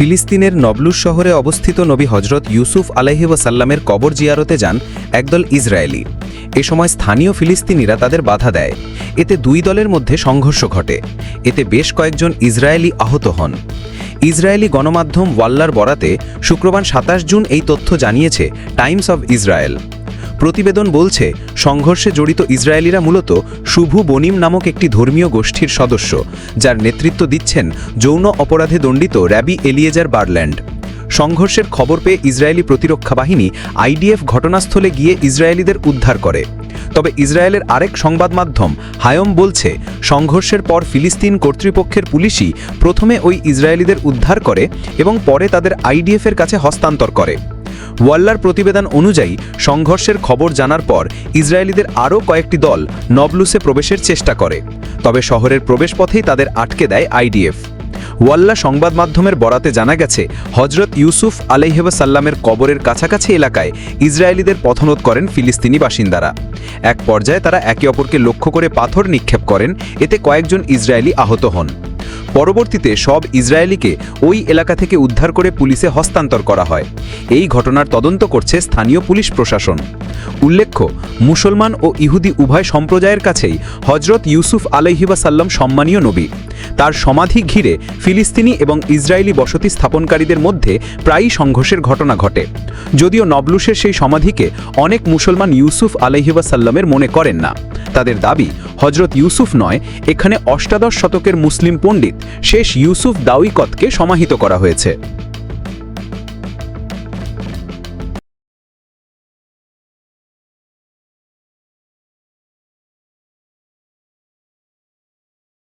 ফিলিস্তিনের নবলুস শহরে অবস্থিত নবী হজরত ইউসুফ আলাইহি ওয়াসাল্লামের কবর জিয়ারতে যান একদল ইসরায়েলি। এ সময় স্থানীয় ফিলিস্তিনিরা তাদের বাধা দেয়। এতে দুই দলের মধ্যে সংঘর্ষ ঘটে। এতে বেশ কয়েকজন ইসরায়েলি আহত হন। ইসরায়েলি গণমাধ্যম ওয়াল্লার বরাতে শুক্রবার ২৭ জুন এই তথ্য জানিয়েছে টাইমস অব ইসরায়েল। প্রতিবেদন বলছে, সংঘর্ষে জড়িত ইসরায়েলিরা মূলত শুভু বনিম নামক একটি ধর্মীয় গোষ্ঠীর সদস্য, যার নেতৃত্ব দিচ্ছেন যৌন অপরাধে দণ্ডিত র্যাবি এলিয়েজার বারল্যান্ড। সংঘর্ষের খবর পেয়ে ইসরায়েলি প্রতিরক্ষা বাহিনী আইডিএফ ঘটনাস্থলে গিয়ে ইসরায়েলিদের উদ্ধার করে। তবে ইসরায়েলের আরেক সংবাদ মাধ্যম হায়ম বলছে, সংঘর্ষের পর ফিলিস্তিন কর্তৃপক্ষের পুলিশই প্রথমে ওই ইসরায়েলিদের উদ্ধার করে এবং পরে তাদের আইডিএফের কাছে হস্তান্তর করে। ওয়াল্লার প্রতিবেদন অনুযায়ী সংঘর্ষের খবর জানার পর ইসরায়েলিদের আরও কয়েকটি দল নবলুসে প্রবেশের চেষ্টা করে, তবে শহরের প্রবেশপথেই তাদের আটকে দেয় আইডিএফ। ওয়াল্লা সংবাদ মাধ্যমের বরাতে জানা গেছে, হজরত ইউসুফ আলাইহি ওয়াসাল্লামের কবরের কাছাকাছি এলাকায় ইসরায়েলিদের পথরোধ করেন ফিলিস্তিনি বাসিন্দারা। এক পর্যায়ে তারা একে অপরকে লক্ষ্য করে পাথর নিক্ষেপ করেন, এতে কয়েকজন ইসরায়েলি আহত হন। পরবর্তীতে সব ইসরায়েলিকে ওই এলাকা থেকে উদ্ধার করে পুলিশে হস্তান্তর করা হয়। এই ঘটনার তদন্ত করছে স্থানীয় পুলিশ প্রশাসন। উল্লেখ্য, মুসলমান ও ইহুদি উভয় সম্প্রদায়ের কাছেই হজরত ইউসুফ আলাইহি ওয়াসাল্লাম সম্মানীয় নবী। তার সমাধি ঘিরে ফিলিস্তিনি এবং ইসরায়েলি বসতি স্থাপনকারীদের মধ্যে প্রায়ই সংঘর্ষের ঘটনা ঘটে। যদিও নবলুসের সেই সমাধিকে অনেক মুসলমান ইউসুফ আলাইহি ওয়াসাল্লামের মনে করেন না। তাদের দাবি, হজরত ইউসুফ নয়, এখানে অষ্টাদশ শতকের মুসলিম পণ্ডিত শেষ ইউসুফ দাউইকতকে সমাহিত করা হয়েছে।